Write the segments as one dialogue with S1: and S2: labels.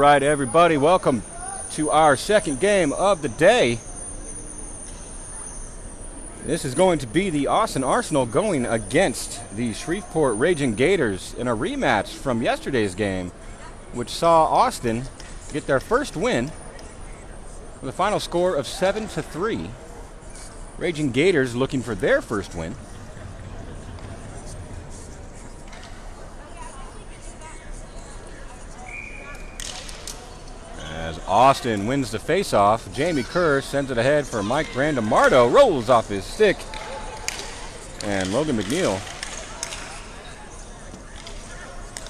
S1: right, everybody, welcome to our second game of the day. This is going to be the Austin Arsenal going against the Shreveport Ragin Gators in a rematch from yesterday's game, which saw Austin get their first win with a final score of 7-3. Ragin Gators looking for their first win. As Austin wins the faceoff, Jamie Kerr sends it ahead for Mike Brandamardo, rolls off his stick, and Logan McNeil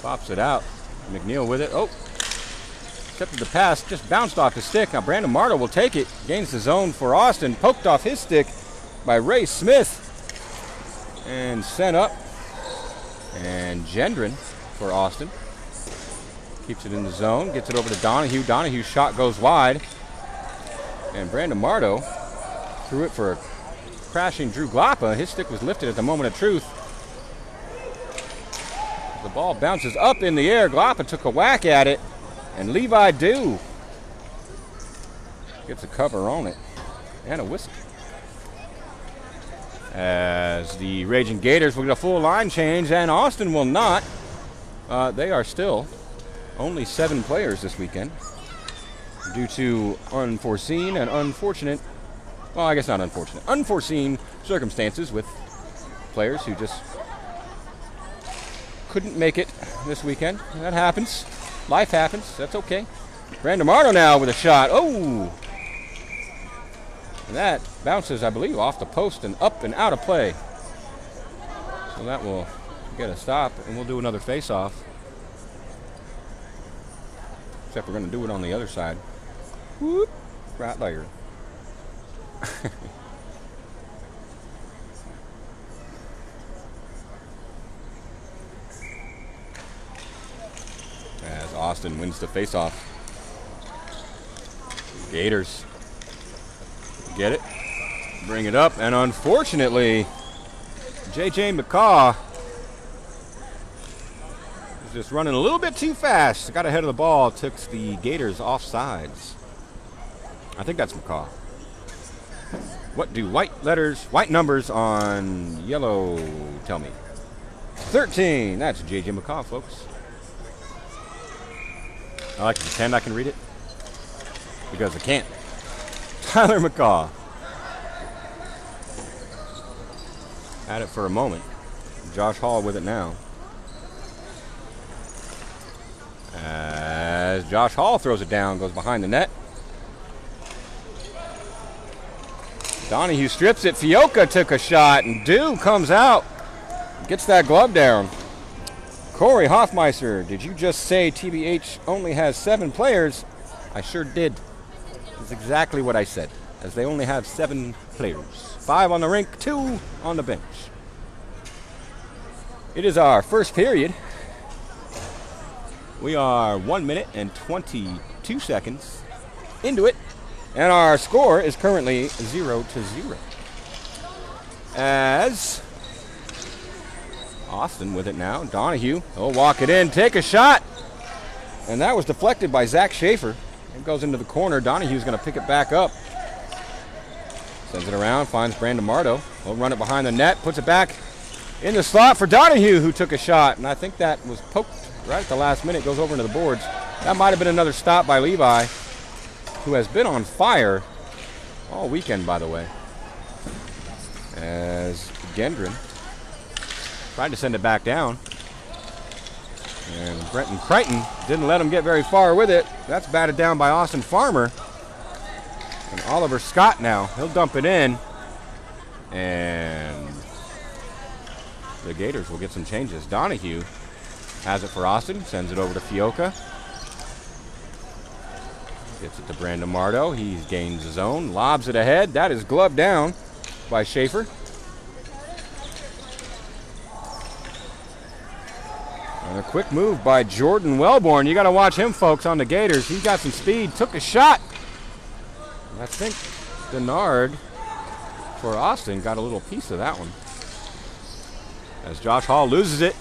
S1: pops it out. McNeil with it. Oh, accepted the pass, just bounced off his stick. Now Brandamardo will take it, gains the zone for Austin, poked off his stick by Ray Smith, and sent up. And Gendron for Austin. Keeps it in the zone, gets it over to Donahue. Donahue's shot goes wide. And Brandamardo threw it for a crashing Drew Glappa. His stick was lifted at the moment of truth. The ball bounces up in the air. Glappa took a whack at it. And Levi Dew gets a cover on it. And a whistle. As the Ragin Gators will get a full line change, and Austin will not. They are still only 7 players this weekend due to unforeseen and unfortunate, well, I guess not unfortunate, unforeseen circumstances with players who just couldn't make it this weekend. That happens. Life happens. That's okay. Brandamardo now with a shot. Oh! And that bounces, I believe, off the post and up and out of play. So that will get a stop, and we'll do another face-off. Except we're going to do it on the other side. Whoop, right there. As Austin wins the faceoff. Gators get it, bring it up, and unfortunately, J.J. McCaw just running a little bit too fast. Got ahead of the ball, took the Gators offsides. I think that's McCaw. What do white numbers on yellow tell me? 13. That's J.J. McCaw, folks. I like to pretend I can read it because I can't. Tyler McCaw. Had it for a moment. Josh Hall with it now. As Josh Hall throws it down, goes behind the net. Donahue strips it. Fioca took a shot, and Dew comes out. Gets that glove down. Corey Hoffmeister, did you just say TBH only has 7 players? I sure did. That's exactly what I said, as they only have 7 players. 5 on the rink, 2 on the bench. It is our first period. We are 1 minute and 22 seconds into it, and our score is currently 0-0. As Austin with it now, Donahue, he'll walk it in, take a shot, and that was deflected by Zach Schaefer. It goes into the corner. Donahue's going to pick it back up. Sends it around, finds Brandamardo. He'll run it behind the net, puts it back in the slot for Donahue, who took a shot, and I think that was poked right at the last minute. Goes over into the boards. That might have been another stop by Levi, who has been on fire all weekend, by the way. As Gendron tried to send it back down, and Brenton Crichton didn't let him get very far with it. That's batted down by Austin Farmer. And Oliver Scott now, he'll dump it in, and the Gators will get some changes. Donahue has it for Austin, sends it over to Fioca. Gets it to Brandamardo. He gains his own, lobs it ahead. That is gloved down by Schaefer. And a quick move by Jordan Wellborn. You got to watch him, folks, on the Gators. He got some speed, took a shot. I think Denard for Austin got a little piece of that one. As Josh Hall loses it.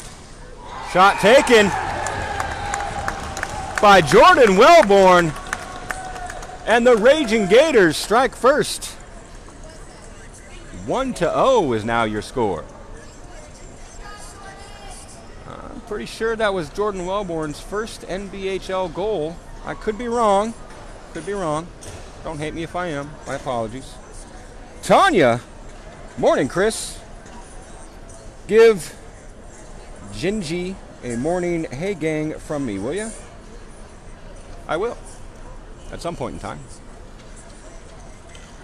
S1: Shot taken. by Jordan Wellborn. And the Raging Gators strike first. 1-0 is now your score. I'm pretty sure that was Jordan Wellborn's first NBHL goal. I could be wrong. Could be wrong. Don't hate me if I am. My apologies. Tanya. Morning, Chris. Give Gingy a morning hey gang from me, will you? I will. At some point in time.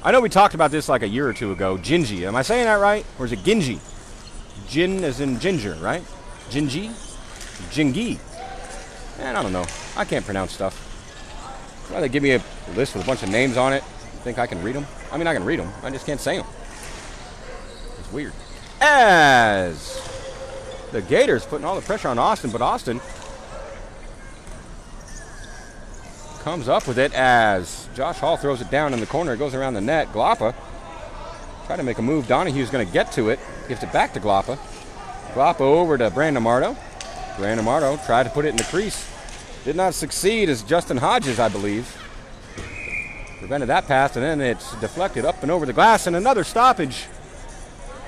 S1: I know we talked about this like a year or two ago. Gingy. Am I saying that right? Or is it Gingy? Gin as in ginger, right? Gingy? Jingy. And I don't know. I can't pronounce stuff. Well, they give me a list with a bunch of names on it. Think I can read them? I mean, I can read them. I just can't say them. It's weird. As the Gators putting all the pressure on Austin, but Austin comes up with it as Josh Hall throws it down in the corner. It goes around the net. Glapa try to make a move. Donahue's going to get to it. Gives it back to Glapa. Glapa over to Brandon Marto. Brandon Marto tried to put it in the crease. Did not succeed as Justin Hodges, I believe, prevented that pass, and then it's deflected up and over the glass, and another stoppage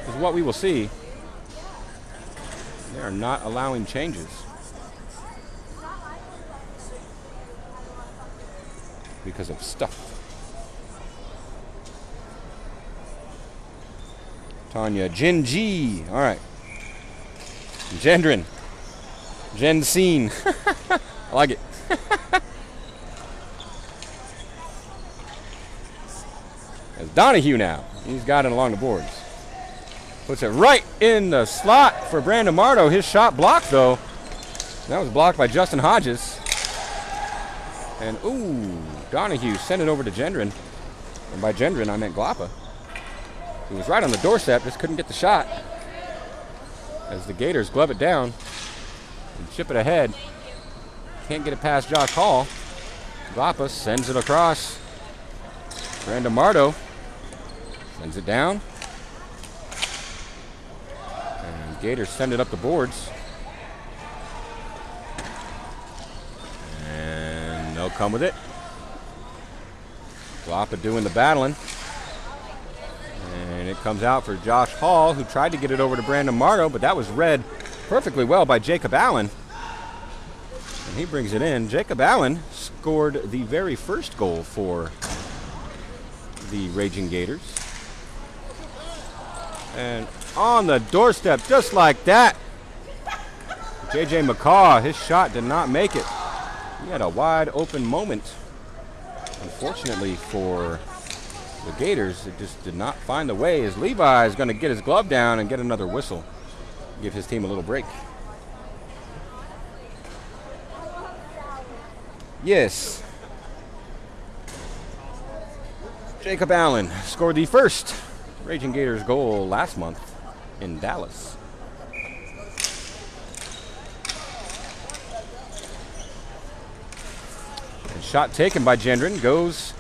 S1: is what we will see. They are not allowing changes because of stuff. Tanya Jinji. All right. Gendron. Jensine. I like it. There's Donahue now. He's got it along the boards. Puts it right in the slot for Brandon Marto. His shot blocked, though. That was blocked by Justin Hodges. And, ooh, Donahue sent it over to Gendron. And by Gendron, I meant Glapa. He was right on the doorstep, just couldn't get the shot. As the Gators glove it down and chip it ahead. Can't get it past Josh Hall. Glapa sends it across. Brandon Marto sends it down. And Gators send it up the boards. And they'll come with it. Glapa doing the battling. And it comes out for Josh Hall, who tried to get it over to Brandon Marto, but that was read perfectly well by Jacob Allen. And he brings it in. Jacob Allen scored the very first goal for the Raging Gators. And on the doorstep, just like that, J.J. McCaw, his shot did not make it. He had a wide open moment. Unfortunately for the Gators, it just did not find the way, as Levi is going to get his glove down and get another whistle. Give his team a little break. Yes. Jacob Allen scored the first Raging Gators goal last month in Dallas. And shot taken by Gendron, goes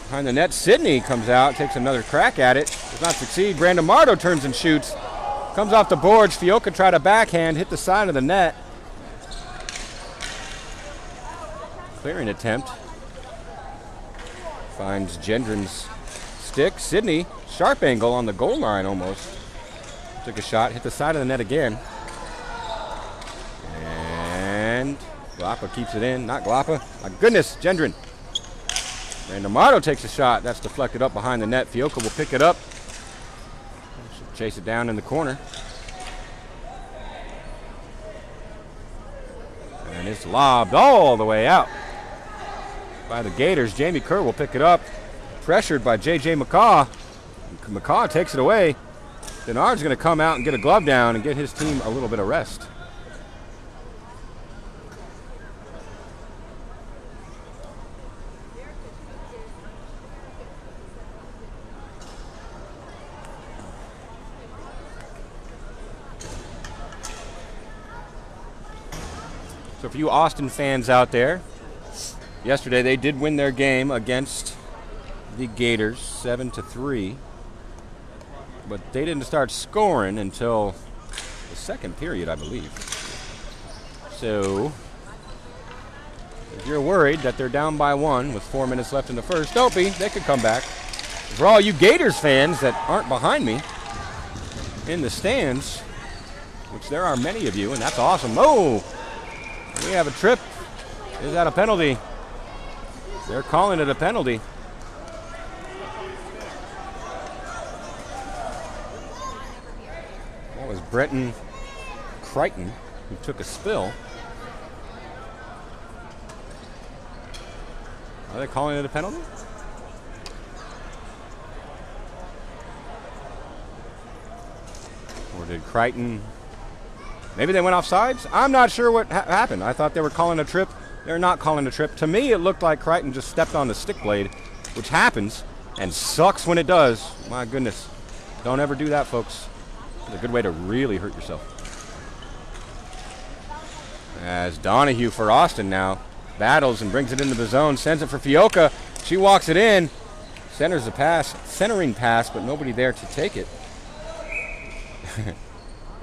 S1: behind the net. Sidney comes out, takes another crack at it. Does not succeed. Brandon Marto turns and shoots. Comes off the boards. Fioca tried a backhand, hit the side of the net. Clearing attempt. Finds Gendron's stick. Sidney, sharp angle on the goal line almost. Took a shot, hit the side of the net again. And Glapa keeps it in. Not Glapa. My goodness, Gendron. Brandon Marto takes a shot. That's deflected up behind the net. Fioca will pick it up. Should chase it down in the corner. And it's lobbed all the way out by the Gators. Jamie Kerr will pick it up. Pressured by J.J. McCaw. McCaw takes it away. Denard's going to come out and get a glove down and get his team a little bit of rest. So for you Austin fans out there, yesterday they did win their game against the Gators 7-3, but they didn't start scoring until the second period, I believe. So If you're worried that they're down by 1 with 4 minutes left in the first, don't be. They could come back. For all you Gators fans that aren't behind me in the stands, which there are many of you, and that's awesome. Oh, we have a trip. Is that a penalty? They're calling it a penalty. That was Brenton Crichton who took a spill. Are they calling it a penalty? Or did Crichton... Maybe they went offsides? I'm not sure what happened. I thought they were calling a trip. They're not calling a trip. To me, it looked like Crichton just stepped on the stick blade, which happens and sucks when it does. My goodness. Don't ever do that, folks. It's a good way to really hurt yourself. As Donahue for Austin now battles and brings it into the zone, sends it for Fioca. She walks it in, centers the pass, centering pass, but nobody there to take it.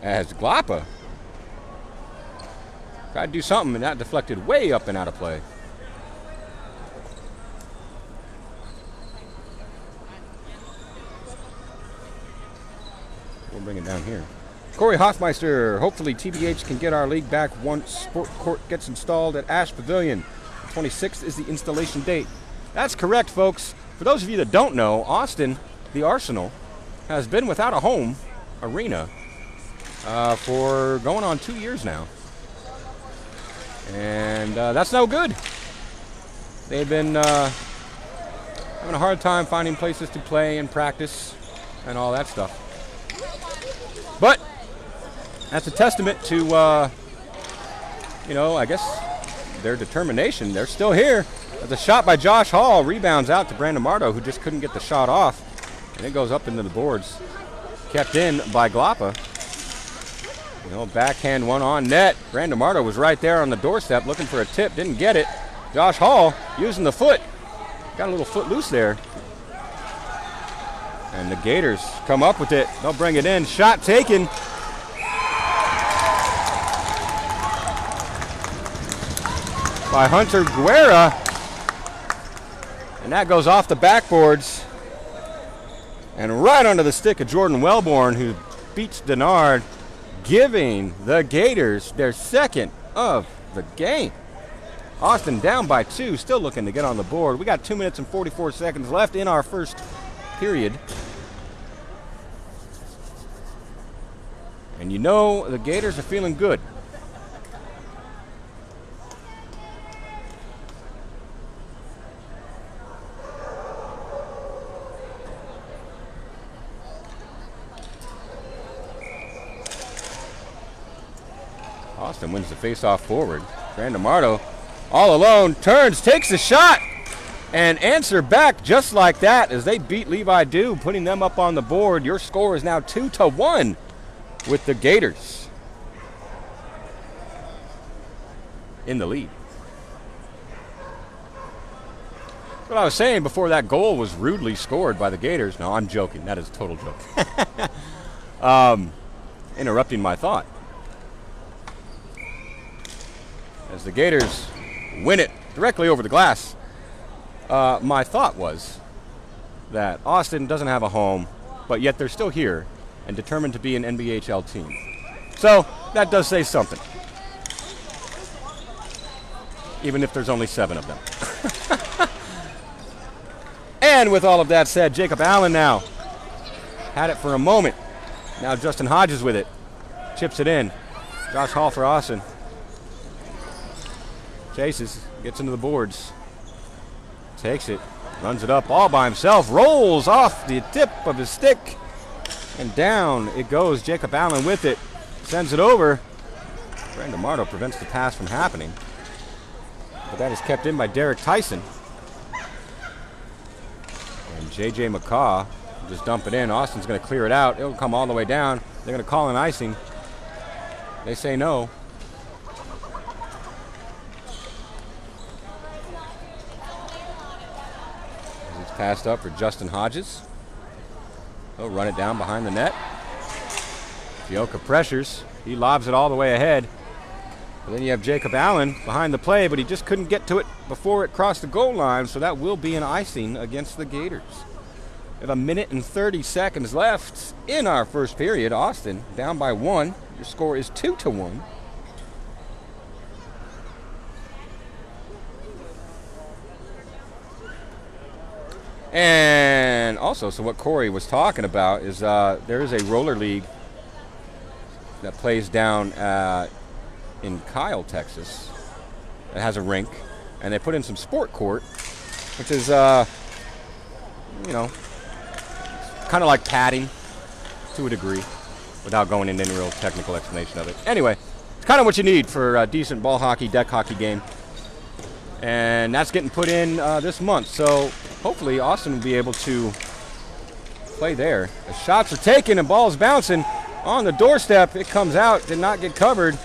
S1: As Glapa tried to do something, and that deflected way up and out of play. We'll bring it down here. Corey Hoffmeister, hopefully TBH can get our league back once sport court gets installed at Ash Pavilion. The 26th is the installation date. That's correct, folks. For those of you that don't know, Austin, the Arsenal, has been without a home arena for going on 2 years now. And that's no good. They've been having a hard time finding places to play and practice and all that stuff. But that's a testament to, I guess their determination. They're still here. There's a shot by Josh Hall. Rebounds out to Brandon Marto, who just couldn't get the shot off. And it goes up into the boards. Kept in by Glapa. Backhand one on net. Brandon Marto was right there on the doorstep looking for a tip. Didn't get it. Josh Hall using the foot. Got a little foot loose there. And the Gators come up with it. They'll bring it in. Shot taken. By Hunter Guerra. And that goes off the backboards. And right onto the stick of Jordan Wellborn, who beats Denard, giving the Gators their second of the game. Austin down by 2, still looking to get on the board. We got 2 minutes and 44 seconds left in our first period. And the Gators are feeling good. Austin wins the face-off forward. Brandon Marto, all alone, turns, takes a shot, and answer back just like that as they beat Levi Dew, putting them up on the board. Your score is now 2-1 with the Gators in the lead. What I was saying before that goal was rudely scored by the Gators. No, I'm joking. That is a total joke. Interrupting my thought. As the Gators win it directly over the glass. My thought was that Austin doesn't have a home, but yet they're still here and determined to be an NBHL team. So that does say something, even if there's only 7 of them. And with all of that said, Jacob Allen now had it for a moment. Now Justin Hodges with it. Chips it in. Josh Hall for Austin. Chases, gets into the boards. Takes it, runs it up all by himself. Rolls off the tip of his stick. And down it goes. Jacob Allen with it. Sends it over. Brandon Marto prevents the pass from happening. But that is kept in by Derek Tyson. And J.J. McCaw will just dump it in. Austin's going to clear it out. It'll come all the way down. They're going to call an icing. They say no. It's passed up for Justin Hodges. He'll run it down behind the net. Fioca pressures. He lobs it all the way ahead. But then you have Jacob Allen behind the play, but he just couldn't get to it before it crossed the goal line, so that will be an icing against the Gators. We have a minute and 30 seconds left in our first period. Austin down by 1. Your score is 2-1. And also, so what Corey was talking about is there is a roller league that plays down in Kyle, Texas. It has a rink, and they put in some sport court, which is, kind of like padding to a degree, without going into any real technical explanation of it. Anyway, it's kind of what you need for a decent ball hockey, deck hockey game. And that's getting put in this month, so hopefully Austin will be able to play there. The shots are taken and ball's bouncing on the doorstep. It comes out, did not get covered.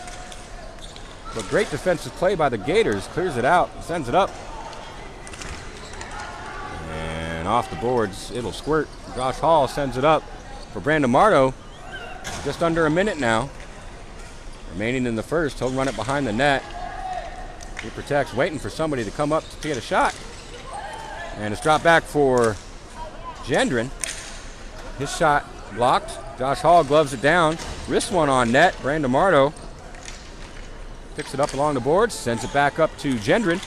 S1: But great defensive play by the Gators. Clears it out, sends it up. And off the boards, it'll squirt. Josh Hall sends it up for Brandon Marto. Just under a minute now. Remaining in the first, he'll run it behind the net. He protects, waiting for somebody to come up to get a shot. And it's dropped back for Gendron. His shot blocked. Josh Hall gloves it down. Wrist one on net. Brandon Marto picks it up along the boards, sends it back up to Gendron.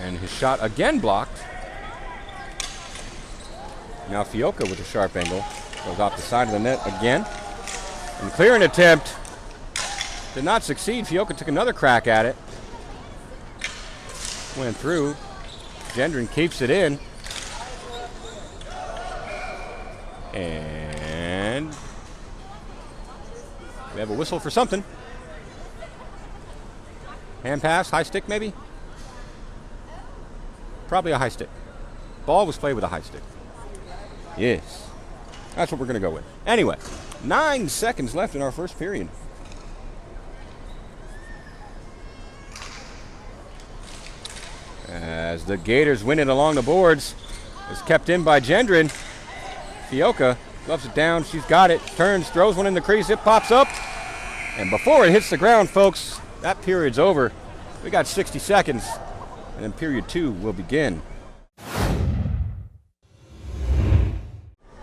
S1: And his shot again blocked. Now Fioka with a sharp angle. Goes off the side of the net again. And clearing attempt. Did not succeed. Fioka took another crack at it. Went through. Gendron keeps it in. And we have a whistle for something. Hand pass, high stick maybe? Probably a high stick. Ball was played with a high stick. Yes. That's what we're going to go with. Anyway, 9 seconds left in our first period. As the Gators win it along the boards, it's kept in by Gendron. Fioka gloves it down. She's got it. Turns, throws one in the crease. It pops up. And before it hits the ground, folks, that period's over. We got 60 seconds, and then period 2 will begin.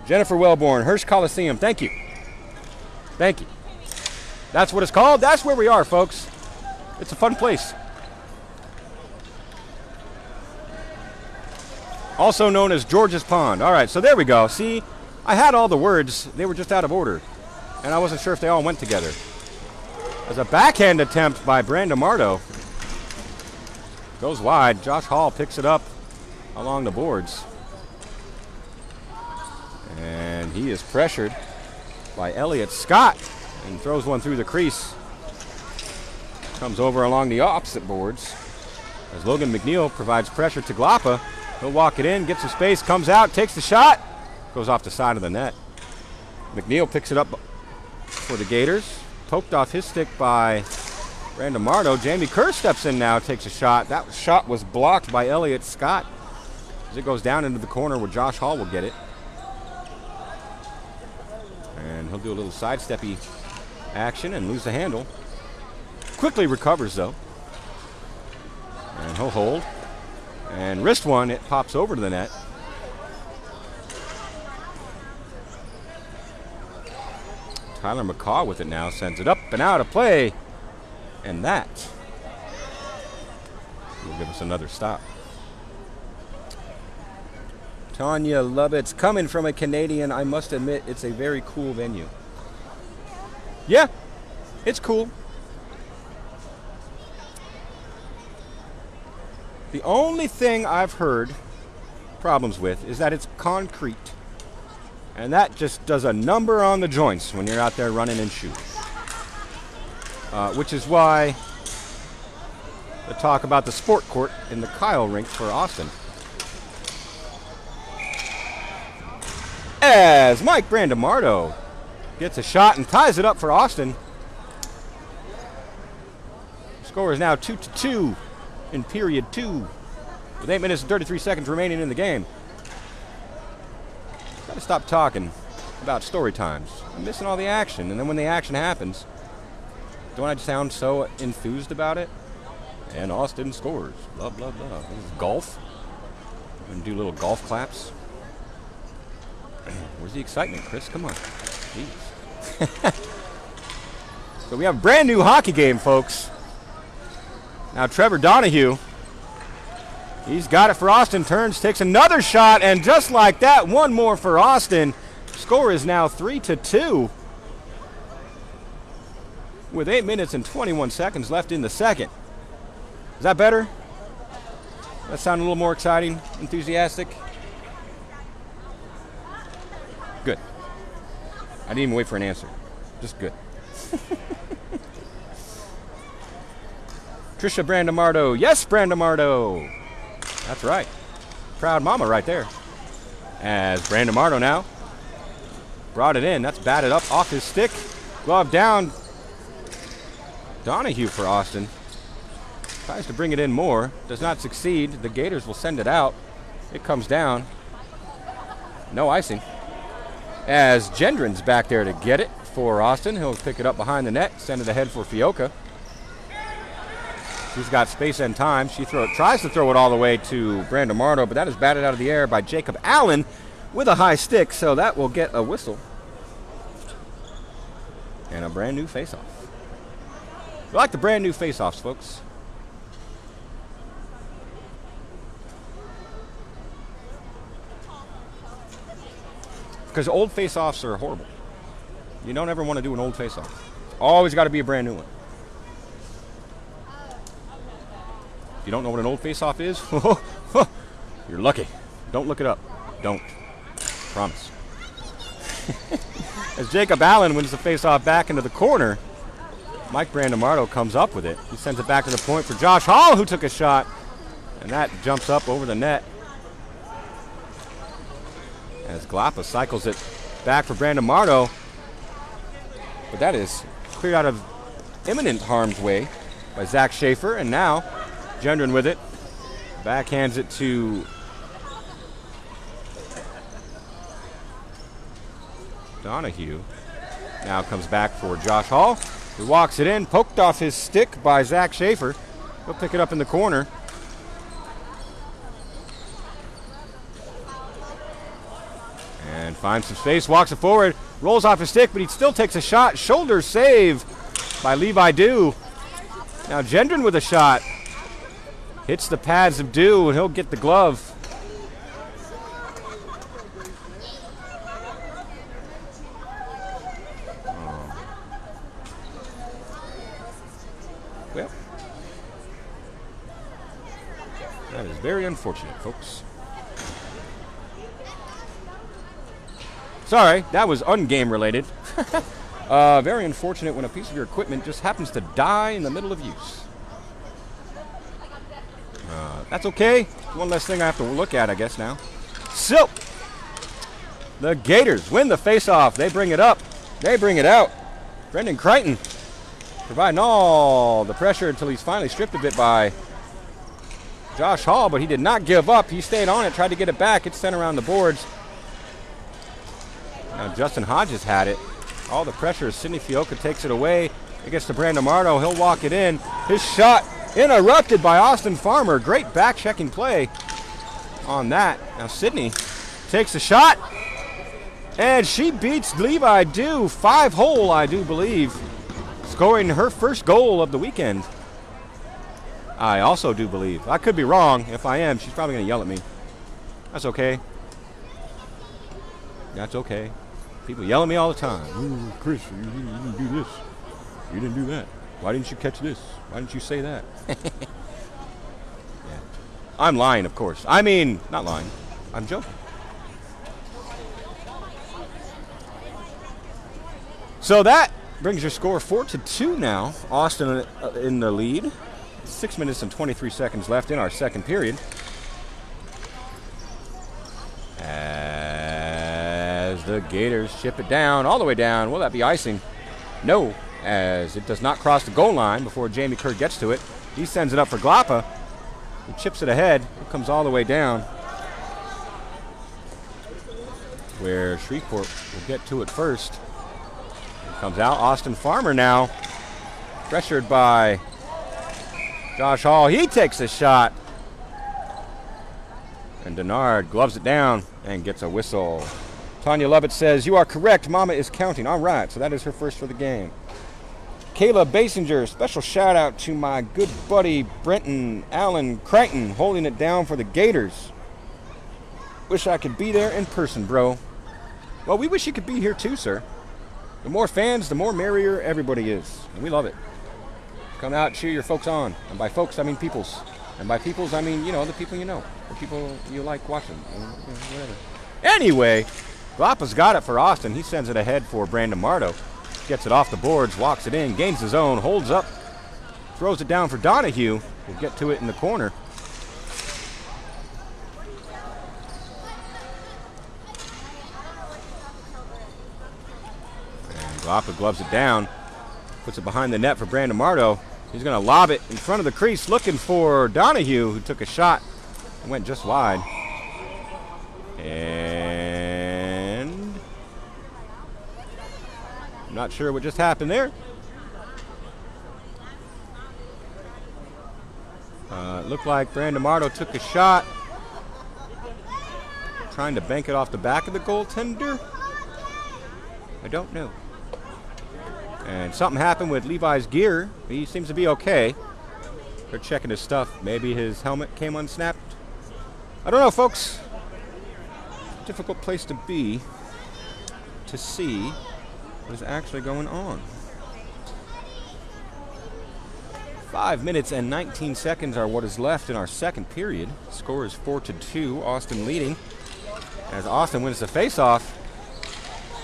S1: Jennifer Wellborn, Hirsch Coliseum. Thank you. Thank you. That's what it's called. That's where we are, folks. It's a fun place. Also known as George's Pond. All right, so there we go. See, I had all the words. They were just out of order, and I wasn't sure if they all went together. There's a backhand attempt by Brandon Marto. Goes wide. Josh Hall picks it up along the boards. And he is pressured by Elliott Scott and throws one through the crease. Comes over along the opposite boards as Logan McNeil provides pressure to Glapa. He'll walk it in, gets some space, comes out, takes the shot, goes off the side of the net. McNeil picks it up for the Gators. Poked off his stick by Brandon Marto. Jamie Kerr steps in now, takes a shot. That shot was blocked by Elliott Scott as it goes down into the corner where Josh Hall will get it. And he'll do a little sidesteppy action and lose the handle. Quickly recovers, though. And he'll hold. And wrist one, it pops over to the net. Tyler McCaw with it now, sends it up and out of play. And that will give us another stop. Tanya Lovitz coming from a Canadian. I must admit, it's a very cool venue. Yeah, it's cool. The only thing I've heard problems with is that it's concrete. And that just does a number on the joints when you're out there running in shoes. Which is why the talk about the sport court in the Kyle rink for Austin. As Mike Brandon Marto gets a shot and ties it up for Austin. Score is now 2-2 in period 2 with 8 minutes and 33 seconds remaining in the game. Gotta stop talking about story times. I'm missing all the action, and then when the action happens, Don't I sound so enthused about it? And Austin scores. Blah, blah, blah. This is golf. I'm going to do little golf claps. Where's the excitement, Chris? Come on. Jeez. So we have a brand new hockey game, folks. Now Trevor Donahue, he's got it for Austin, turns, takes another shot, and just like that, one more for Austin. Score is now 3-2 with 8 minutes and 21 seconds left in the second. Is that better? That sound a little more exciting, enthusiastic? Good. I didn't even wait for an answer. Just good. Trisha Brandamardo. Yes, Brandamardo. That's right. Proud mama right there. As Brandamardo now brought it in. That's batted up off his stick. Glove down. Donahue for Austin. Tries to bring it in more. Does not succeed. The Gators will send it out. It comes down. No icing. As Gendron's back there to get it for Austin. He'll pick it up behind the net. Send it ahead for Fiocca. She's got space and time. She tries to throw it all the way to Brandamardo, but that is batted out of the air by Jacob Allen with a high stick, so that will get a whistle. And a brand new faceoff. We like the brand new faceoffs, folks. Because old faceoffs are horrible. You don't ever want to do an old faceoff. Always got to be a brand new one. If you don't know what an old face-off is, you're lucky. Don't look it up. Don't. Promise. As Jacob Allen wins the face-off back into the corner, Mike Brandamardo comes up with it. He sends it back to the point for Josh Hall, who took a shot, and that jumps up over the net. As Glapa cycles it back for Brandamardo, but that is cleared out of imminent harm's way by Zach Schaefer, and now Gendron with it. Backhands it to Donahue. Now comes back for Josh Hall. He walks it in, poked off his stick by Zach Schaefer. He'll pick it up in the corner. And finds some space, walks it forward, rolls off his stick, but he still takes a shot. Shoulder save by Levi Dew. Now Gendron with a shot. Hits the pads of Dew, and he'll get the glove. Well, that is very unfortunate, folks. Sorry, that was ungame related. Very unfortunate when a piece of your equipment just happens to die in the middle of use. That's okay. One less thing I have to look at, I guess, now. So, the Gators win the face-off. They bring it up. They bring it out. Brendan Crichton providing all the pressure until he's finally stripped a bit by Josh Hall, but he did not give up. He stayed on it, tried to get it back. It's sent around the boards. Now Justin Hodges had it. All the pressure as Sidney Fiocca takes it away. It gets to Brandamardo. He'll walk it in. His shot interrupted by Austin Farmer. Great back-checking play on that. Now Sidney takes a shot, and she beats Levi Dew 5-hole, I do believe, scoring her first goal of the weekend. I also do believe. I could be wrong. If I am, she's probably going to yell at me. That's okay. That's okay. People yell at me all the time. Ooh, Chris, you didn't do this. You didn't do that. Why didn't you catch this? Why didn't you say that? Yeah. I'm lying, of course. I mean, not lying. I'm joking. So that brings your score 4-2 now. Austin in the lead. 6 minutes and 23 seconds left in our second period. As the Gators ship it down, all the way down. Will that be icing? No, as it does not cross the goal line before Jamie Kerr gets to it. He sends it up for Glapa. He chips it ahead. It comes all the way down, where Shreveport will get to it first. It comes out. Austin Farmer now Pressured by Josh Hall. He takes a shot. And Denard gloves it down and gets a whistle. Tanya Lovett says, "You are correct. Mama is counting." All right, so that is her first for the game. Kayla Basinger, special shout out to my good buddy Brenton Allen Crichton holding it down for the Gators. Wish I could be there in person, bro. Well, we wish you could be here too, sir. The more fans, the more merrier everybody is. And we love it. Come out, cheer your folks on. And by folks, I mean peoples. And by peoples, I mean, the people you know. The people you like watching. Whatever. Anyway, Glappa's got it for Austin. He sends it ahead for Brandon Mardo. Gets it off the boards, walks it in, gains his own, holds up, throws it down for Donahue. We'll get to it in the corner. And Glappa gloves it down, puts it behind the net for Brandon Mardo. He's going to lob it in front of the crease, looking for Donahue, who took a shot and went just wide. And I'm not sure what just happened there. It looked like Brandon Mardo took a shot, trying to bank it off the back of the goaltender. I don't know. And something happened with Levi's gear. He seems to be okay. They're checking his stuff. Maybe his helmet came unsnapped. I don't know, folks. Difficult place to be to see what is actually going on. 5 minutes and 19 seconds are what is left in our second period. Score is 4-2. Austin leading as Austin wins the faceoff.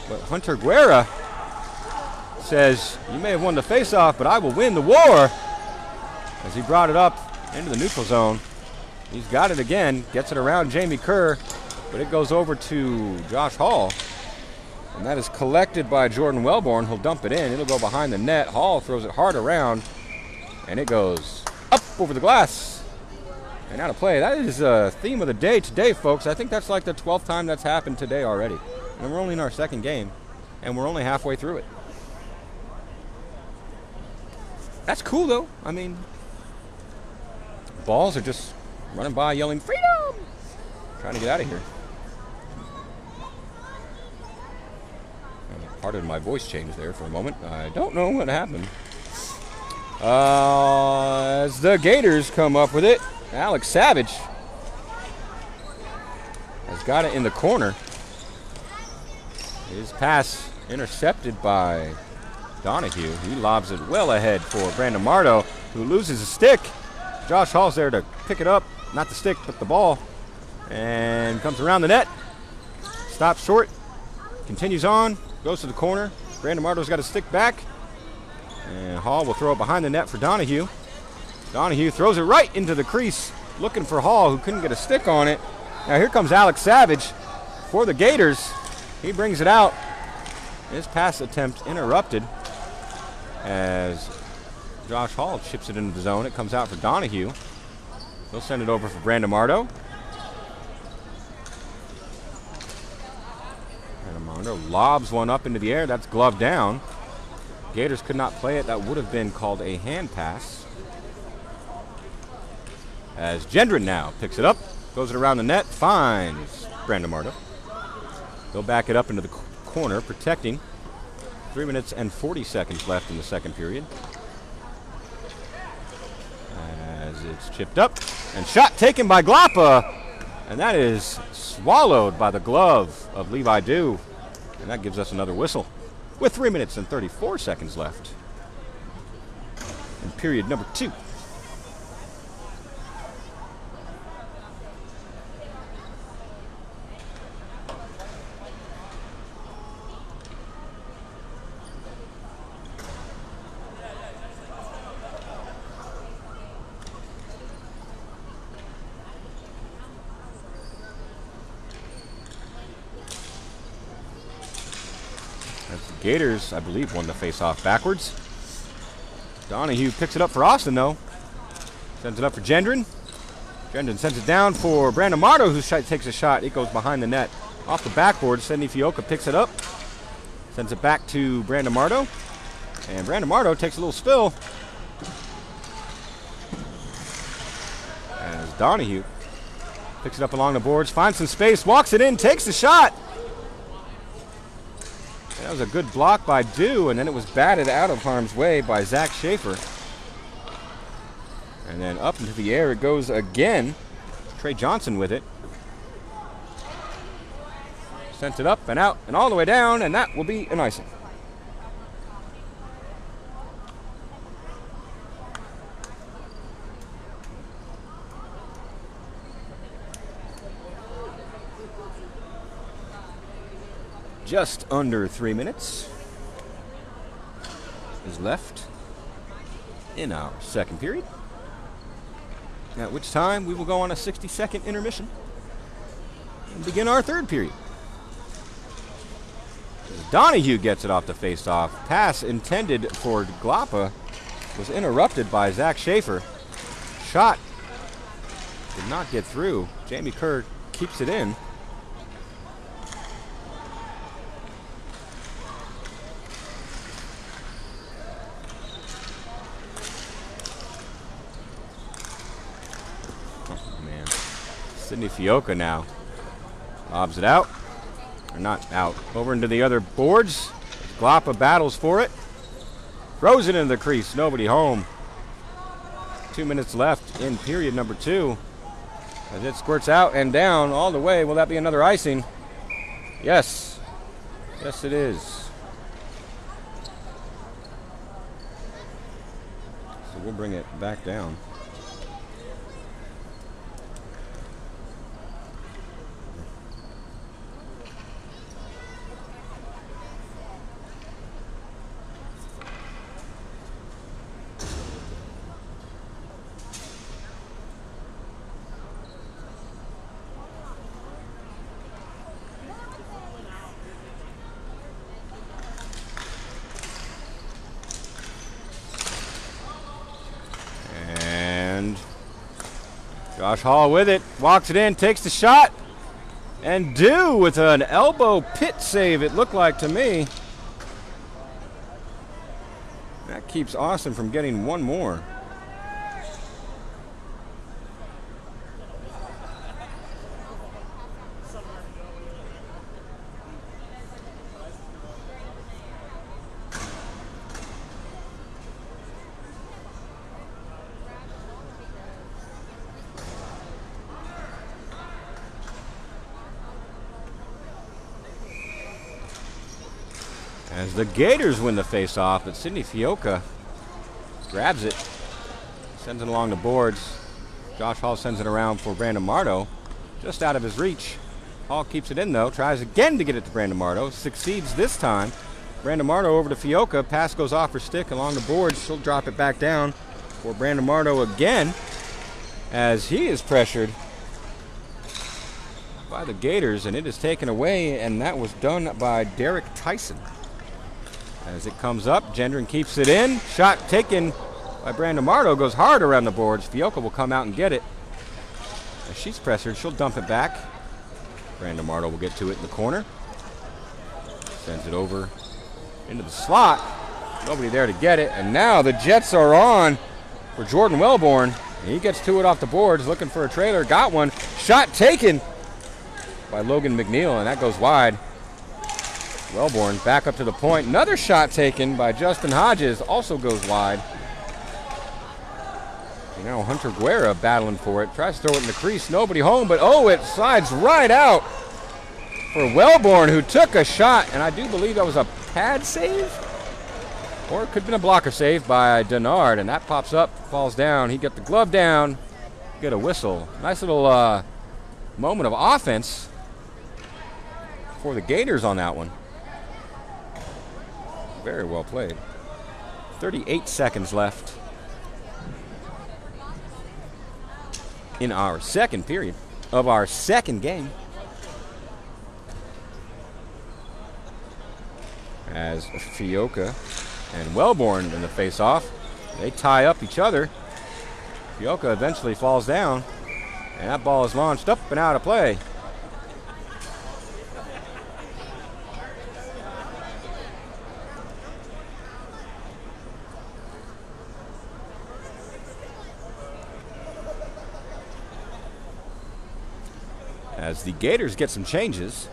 S1: But Hunter Guerra says, "You may have won the faceoff, but I will win the war," as he brought it up into the neutral zone. He's got it again, gets it around Jamie Kerr, but it goes over to Josh Hall. And that is collected by Jordan Wellborn. He'll dump it in. It'll go behind the net. Hall throws it hard around, and it goes up over the glass. And out of play. That is a theme of the day today, folks. I think that's like the 12th time that's happened today already. And we're only in our second game, and we're only halfway through it. That's cool, though. I mean, balls are just running by yelling, "Freedom!" Trying to get out of here. Pardon my voice change there for a moment. I don't know what happened. As the Gators come up with it, Alex Savage has got it in the corner. His pass intercepted by Donahue. He lobs it well ahead for Brandon Mardo, who loses a stick. Josh Hall's there to pick it up. Not the stick, but the ball. And comes around the net. Stops short. Continues on. Goes to the corner. Brandon Mardo's got a stick back. And Hall will throw it behind the net for Donahue. Donahue throws it right into the crease, looking for Hall, who couldn't get a stick on it. Now here comes Alex Savage for the Gators. He brings it out. His pass attempt interrupted as Josh Hall chips it into the zone. It comes out for Donahue. He'll send it over for Brandon Mardo. Brandon Mardo lobs one up into the air. That's gloved down. Gators could not play it. That would have been called a hand pass. As Gendron now picks it up, goes it around the net, finds Brandon Mardo. They'll back it up into the corner, protecting. 3 minutes and 40 seconds left in the second period. As it's chipped up, and shot taken by Glappa. And that is swallowed by the glove of Levi Dew. And that gives us another whistle, with 3 minutes and 34 seconds left in period number 2. Gators, I believe, won the face-off backwards. Donahue picks it up for Austin, though. Sends it up for Gendron. Gendron sends it down for Brandon Mardo, who takes a shot. It goes behind the net. Off the backboard, Sidney Fioca picks it up. Sends it back to Brandon Mardo. And Brandon Marto takes a little spill. As Donahue picks it up along the boards, finds some space, walks it in, takes the shot. And that was a good block by Dew, and then it was batted out of harm's way by Zach Schaefer. And then up into the air it goes again. Trey Johnson with it. Sent it up and out and all the way down, and that will be an icing. Just under 3 minutes is left in our second period, at which time we will go on a 60-second intermission and begin our third period. Donahue gets it off the face-off. Pass intended for Glapa was interrupted by Zach Schaefer. Shot did not get through. Jamie Kerr keeps it in. Sydney Fioca now lobs it out, or not out, over into the other boards. Glapa battles for it, throws it into the crease, nobody home. 2 minutes left in period number 2. As it squirts out and down all the way. Will that be another icing? Yes. Yes, it is. So we'll bring it back down. Josh Hall with it, walks it in, takes the shot, and Dew with an elbow pit save, it looked like to me. That keeps Austin from getting one more. As the Gators win the face-off, but Sydney Fioca grabs it, sends it along the boards. Josh Hall sends it around for Brandon Marto, just out of his reach. Hall keeps it in, though, tries again to get it to Brandon Marto, succeeds this time. Brandon Marto over to Fioca, pass goes off her stick along the boards. She'll drop it back down for Brandon Marto again, as he is pressured by the Gators, and it is taken away, and that was done by Derek Tyson. As it comes up, Gendron keeps it in. Shot taken by Brandon Marto, goes hard around the boards. Fioca will come out and get it. As she's pressured, she'll dump it back. Brandon Marto will get to it in the corner. Sends it over into the slot. Nobody there to get it. And now the Jets are on for Jordan Wellborn. He gets to it off the boards, looking for a trailer. Got one. Shot taken by Logan McNeil, and that goes wide. Wellborn back up to the point. Another shot taken by Justin Hodges, also goes wide. You know, Hunter Guerra battling for it. Tries to throw it in the crease. Nobody home, but oh, it slides right out for Wellborn, who took a shot, and I do believe that was a pad save, or it could have been a blocker save by Denard, and that pops up, falls down. He got the glove down, get a whistle. Nice little moment of offense for the Gators on that one. Very well played. 38 seconds left in our second period of our second game. As Fioca and Wellborn in the face-off, they tie up each other. Fioca eventually falls down, and that ball is launched up and out of play. as the Gators get some changes.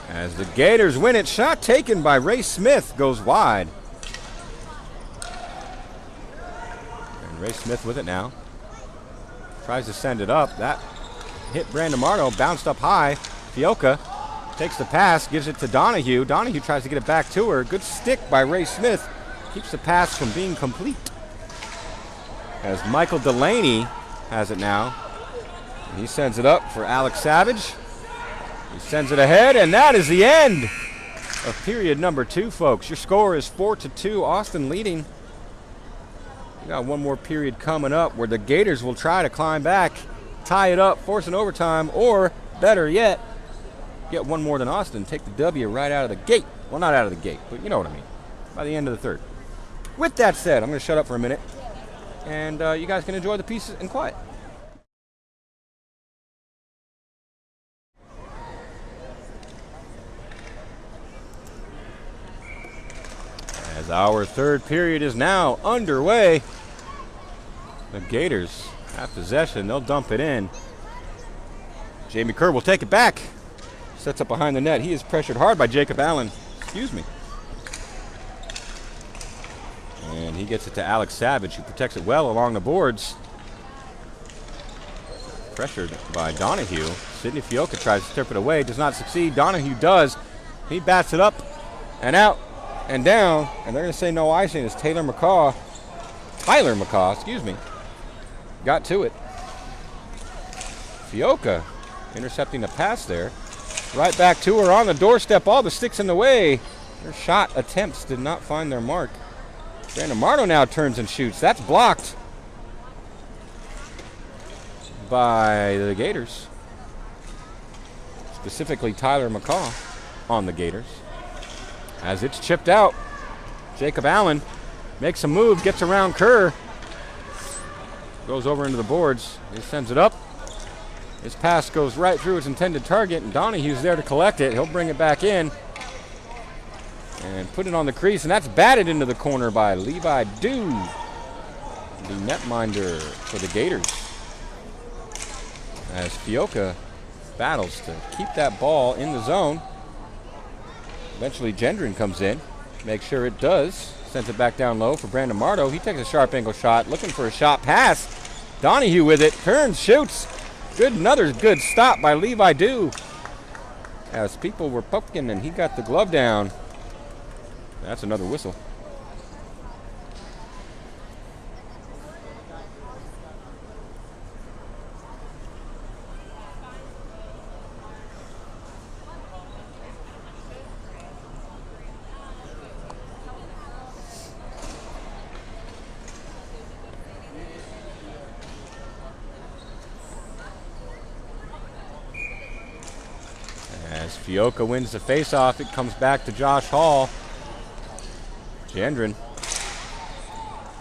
S1: As the Gators win it, shot taken by Ray Smith goes wide. And Ray Smith with it now. Tries to send it up. That hit Brandon Marto, bounced up high. Fioca takes the pass, gives it to Donahue. Donahue tries to get it back to her. Good stick by Ray Smith. Keeps the pass from being complete. As Michael Delaney has it now. And he sends it up for Alex Savage. He sends it ahead, and that is the end of period number 2, folks. Your score is 4-2, Austin leading. We got one more period coming up where the Gators will try to climb back, tie it up, force an overtime, or better yet, get one more than Austin, take the W right out of the gate. Well, not out of the gate, but you know what I mean. By the end of the third. With that said, I'm going to shut up for a minute, and you guys can enjoy the piece in quiet. As our third period is now underway, the Gators have possession. They'll dump it in. Jamie Kerr will take it back. Sets up behind the net. He is pressured hard by Jacob Allen. Excuse me. And he gets it to Alex Savage, who protects it well along the boards. Pressured by Donahue. Sidney Fioca tries to strip it away. Does not succeed. Donahue does. He bats it up and out and down, and they're going to say no icing as Tyler McCaw, excuse me, got to it. Fioca intercepting the pass there. Right back to her on the doorstep, all the sticks in the way. Their shot attempts did not find their mark. Brandon Marto now turns and shoots. That's blocked by the Gators. Specifically Tyler McCaw on the Gators. As it's chipped out, Jacob Allen makes a move, gets around Kerr, goes over into the boards. He sends it up. His pass goes right through its intended target, and Donahue's there to collect it. He'll bring it back in and put it on the crease, and that's batted into the corner by Levi Dew, the netminder for the Gators. As Fioca battles to keep that ball in the zone. Eventually Gendron comes in, makes sure it does, sends it back down low for Brandon Marto. He takes a sharp angle shot, looking for a shot pass. Donahue with it, turns, shoots. Another good stop by Levi Dew. As people were poking and he got the glove down. That's another whistle. As Fioca wins the faceoff, it comes back to Josh Hall. Gendron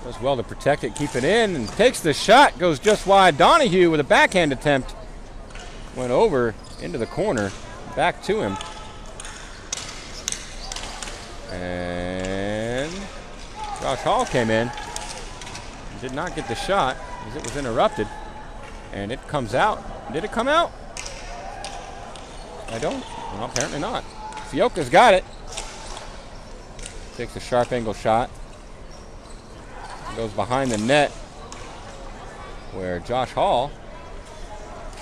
S1: does well to protect it, keep it in, and takes the shot, goes just wide. Donahue with a backhand attempt. Went over into the corner, back to him. And Josh Hall came in. Did not get the shot as it was interrupted. And it comes out. Did it come out? I don't. Well, apparently not. Fioca's got it. Takes a sharp angle shot. Goes behind the net where Josh Hall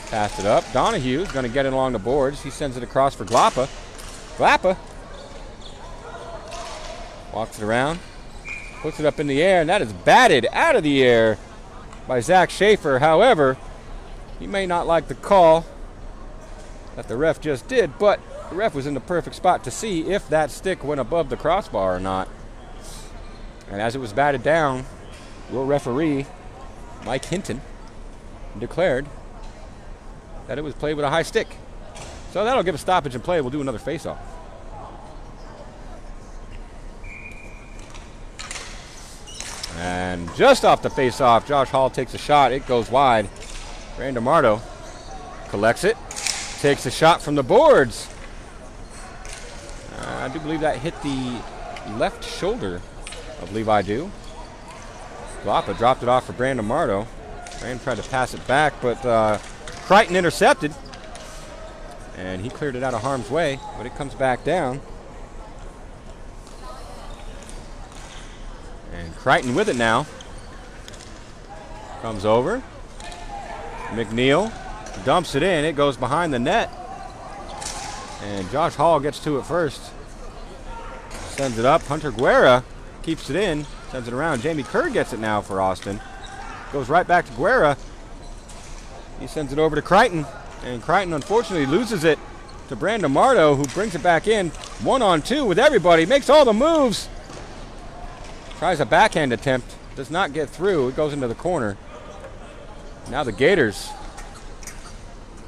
S1: passed it up. Donahue's going to get it along the boards. He sends it across for Glappa. Glappa walks it around, puts it up in the air, and that is batted out of the air by Zach Schaefer. However, he may not like the call that the ref just did, but the ref was in the perfect spot to see if that stick went above the crossbar or not. And as it was batted down, your referee, Mike Hinton, declared that it was played with a high stick. So that'll give a stoppage in play. We'll do another face-off. And just off the face-off, Josh Hall takes a shot. It goes wide. Brandon Marto collects it. Takes a shot from the boards. I do believe that hit the left shoulder of Levi Dew. Glapa dropped it off for Brandon Marto. Brandon tried to pass it back, but Crichton intercepted. And he cleared it out of harm's way, but it comes back down. And Crichton with it now. Comes over. McNeil dumps it in. It goes behind the net. And Josh Hall gets to it first. Sends it up. Hunter Guerra keeps it in. Sends it around. Jamie Kerr gets it now for Austin. Goes right back to Guerra. He sends it over to Crichton. And Crichton unfortunately loses it to Brandon Marto, who brings it back in 1-on-2 with everybody. Makes all the moves. Tries a backhand attempt. Does not get through. It goes into the corner. Now the Gators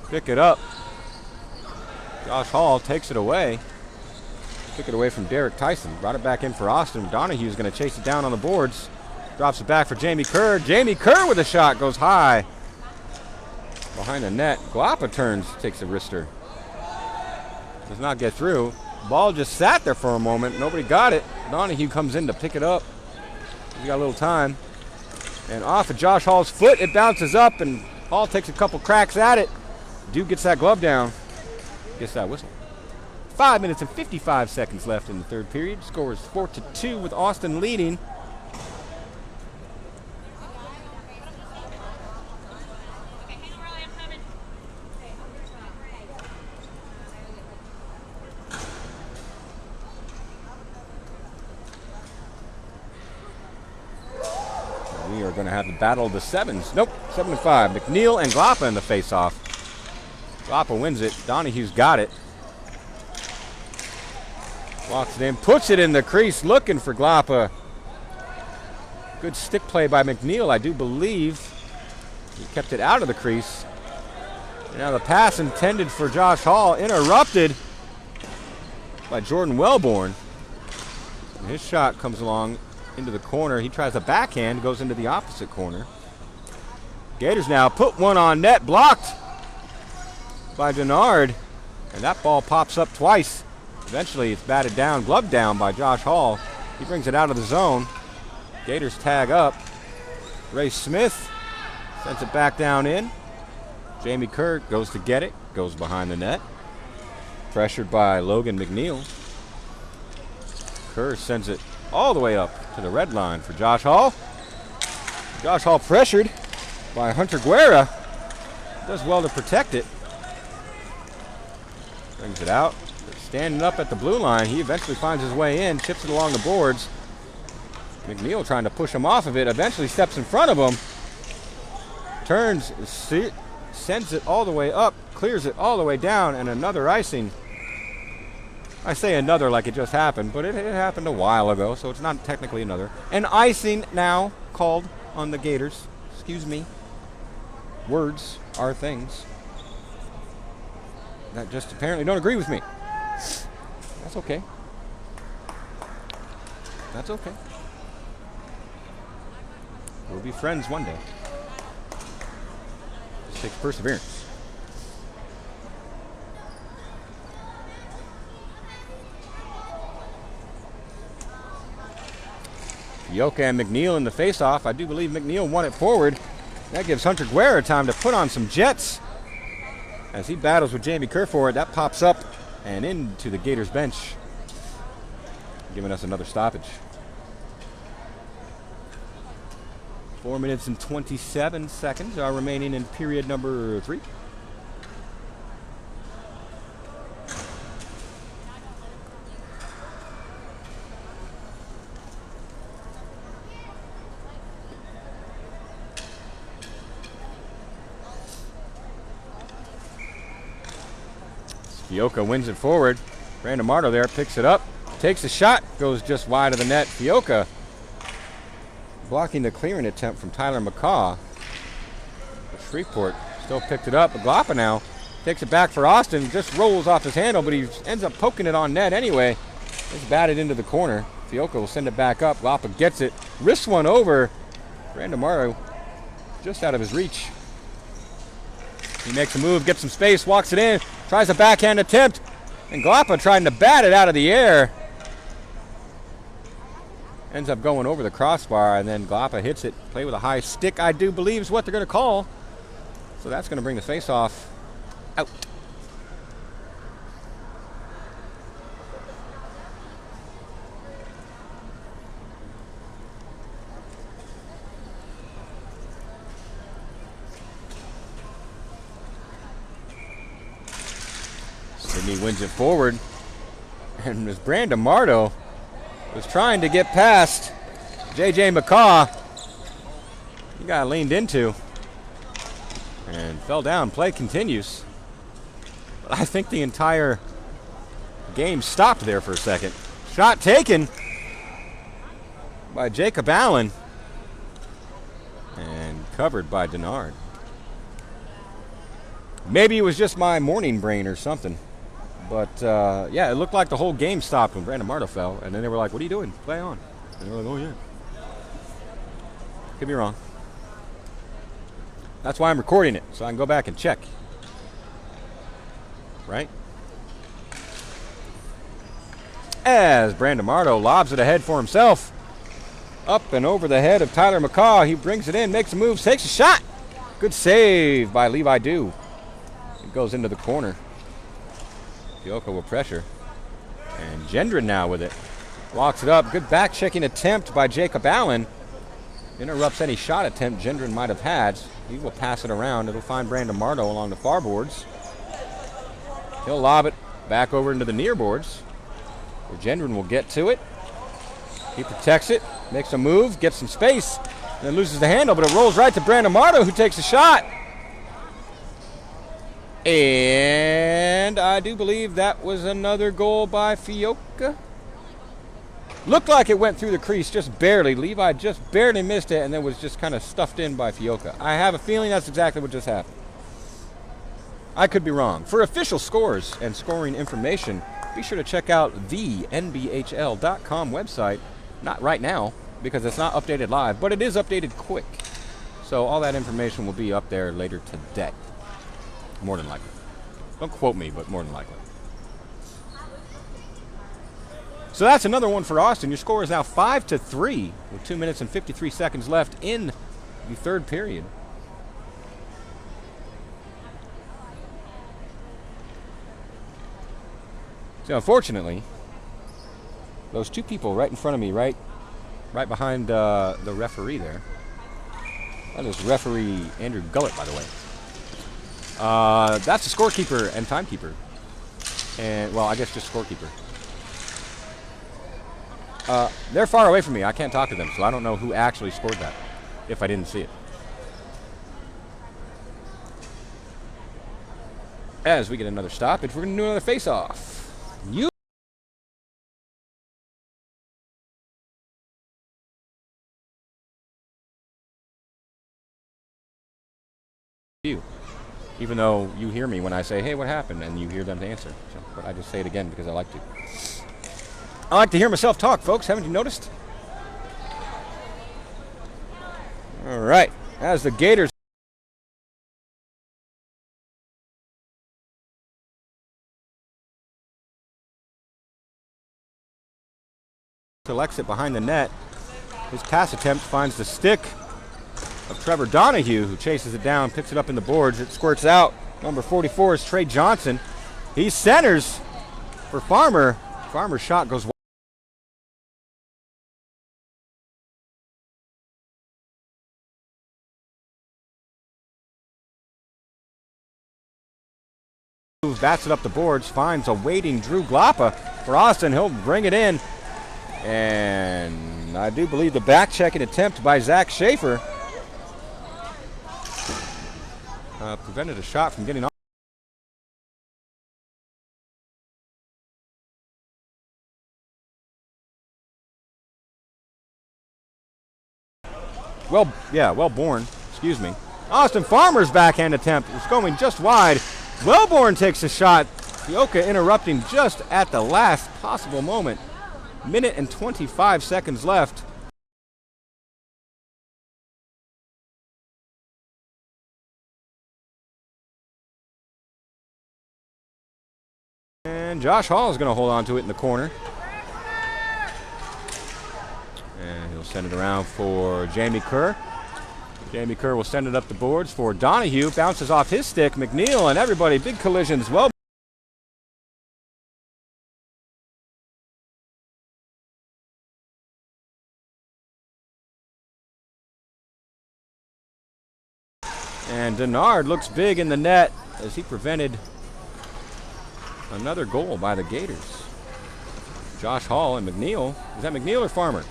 S1: pick it up. Josh Hall takes it away. Took it away from Derek Tyson. Brought it back in for Austin. Donahue's going to chase it down on the boards. Drops it back for Jamie Kerr. Jamie Kerr with a shot. Goes high. Behind the net. Glapa turns. Takes a wrister. Does not get through. Ball just sat there for a moment. Nobody got it. Donahue comes in to pick it up. He's got a little time. And off of Josh Hall's foot, it bounces up, and Hall takes a couple cracks at it. Dude gets that glove down. Gets that whistle. 5 minutes and 55 seconds left in the third period. Score is 4-2 with Austin leading. We are going to have the battle of the sevens. Nope, 7-5. McNeil and Glapa in the face-off. Glapa wins it. Donahue's got it. Walks it in, puts it in the crease, looking for Glapa. Good stick play by McNeil, I do believe. He kept it out of the crease. Now the pass intended for Josh Hall, interrupted by Jordan Wellborn. And his shot comes along into the corner. He tries a backhand, goes into the opposite corner. Gators now put one on net, blocked by Denard. And that ball pops up twice. Eventually it's batted down, gloved down by Josh Hall. He brings it out of the zone. Gators tag up. Ray Smith sends it back down in. Jamie Kerr goes to get it, goes behind the net. Pressured by Logan McNeil. Kerr sends it all the way up to the red line for Josh Hall. Josh Hall pressured by Hunter Guerra. Does well to protect it. Brings it out. Standing up at the blue line. He eventually finds his way in, chips it along the boards. McNeil trying to push him off of it. Eventually steps in front of him. Turns, sends it all the way up, clears it all the way down, and another icing. I say another like it just happened, but it happened a while ago, so it's not technically another. An icing now called on the Gators. Excuse me. Words are things that just apparently don't agree with me. That's okay. That's okay. We'll be friends one day. Just takes perseverance. Fioka and McNeil in the face-off. I do believe McNeil won it forward. That gives Hunter Guerra time to put on some jets. As he battles with Jamie Kerr for it, that pops up and into the Gators bench, giving us another stoppage. 4 minutes and 27 seconds are remaining in period number 3. Fioka wins it forward. Brandon Marto there picks it up, takes a shot, goes just wide of the net. Fioka blocking the clearing attempt from Tyler McCaw. Shreveport still picked it up. Glapa now takes it back for Austin, just rolls off his handle, but he ends up poking it on net anyway. It's batted into the corner. Fioka will send it back up. Glapa gets it, wrists one over. Brandon Marto just out of his reach. He makes a move, gets some space, walks it in, tries a backhand attempt, and Glapa trying to bat it out of the air. Ends up going over the crossbar, and then Glapa hits it. Play with a high stick, I do believe, is what they're going to call. So that's going to bring the face-off out. Sydney wins it forward. And as Brandon Mardo was trying to get past J.J. McCaw, he got leaned into and fell down. Play continues. But I think the entire game stopped there for a second. Shot taken by Jacob Allen and covered by Denard. Maybe it was just my morning brain or something. But, yeah, it looked like the whole game stopped when Brandon Mardo fell. And then they were like, what are you doing? Play on. And they were like, oh, yeah. Could be wrong. That's why I'm recording it, so I can go back and check. Right? As Brandon Mardo lobs it ahead for himself. Up and over the head of Tyler McCaw. He brings it in, makes a move, takes a shot. Good save by Levi Dew. It goes into the corner. Fioca will pressure. And Gendron now with it. Walks it up. Good back-checking attempt by Jacob Allen. Interrupts any shot attempt Gendron might have had. He will pass it around. It'll find Brandon Mardo along the far boards. He'll lob it back over into the near boards, where Gendron will get to it. He protects it, makes a move, gets some space, and then loses the handle, but it rolls right to Brandon Mardo, who takes a shot. And I do believe that was another goal by Fioca. Looked like it went through the crease just barely. Levi just barely missed it and then was just kind of stuffed in by Fioca. I have a feeling that's exactly what just happened. I could be wrong. For official scores and scoring information, be sure to check out the NBHL.com website. Not right now, because it's not updated live, but it is updated quick. So all that information will be up there later today. More than likely. Don't quote me, but more than likely. So that's another one for Austin. Your score is now 5-3 with 2 minutes and 53 seconds left in the third period. So unfortunately, those two people right in front of me, right behind the referee there. That is referee Andrew Gullett, by the way. That's the scorekeeper and timekeeper. And, well, I guess just scorekeeper. They're far away from me. I can't talk to them, so I don't know who actually scored that, if I didn't see it. As we get another stoppage, we're going to do another face-off. Even though you hear me when I say, hey, what happened? And you hear them to answer. So, but I just say it again because I like to. I like to hear myself talk, folks. Haven't you noticed? All right. As the Gators selects it behind the net. His pass attempt finds the stick of Trevor Donahue, who chases it down, picks it up in the boards. It squirts out. Number 44 is Trey Johnson. He centers for Farmer. Farmer's shot goes wide. Bats it up the boards, finds a waiting Drew Glapa for Austin. He'll bring it in. And I do believe the back-checking attempt by Zach Schaefer prevented a shot from getting off. Wellborn, excuse me. Austin Farmer's backhand attempt is going just wide. Wellborn takes a shot. Fioca interrupting just at the last possible moment. Minute and 25 seconds left. And Josh Hall is going to hold on to it in the corner. Send it around for Jamie Kerr. Jamie Kerr will send it up the boards for Donahue. Bounces off his stick. McNeil and everybody. Big collisions. Well. And Denard looks big in the net as he prevented another goal by the Gators. Josh Hall and McNeil. Is that McNeil or Farmer?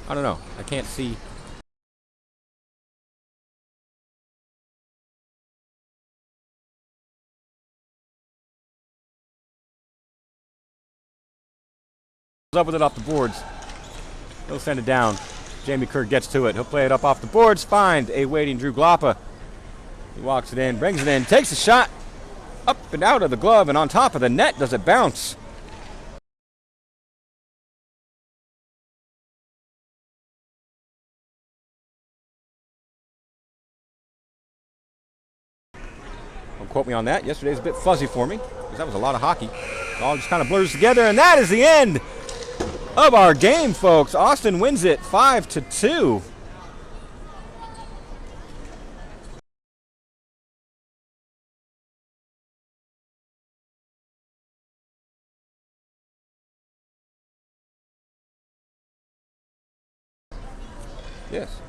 S1: I don't know. I can't see. Up with it off the boards. He'll send it down. Jamie Kerr gets to it. He'll play it up off the boards. Find a waiting Drew Gloppa. He walks it in, brings it in, takes a shot. Up and out of the glove and on top of the net. Does it bounce? Don't quote me on that. Yesterday's a bit fuzzy for me because that was a lot of hockey. It all just kind of blurs together, and that is the end of our game, folks. Austin wins it 5-2. Yes.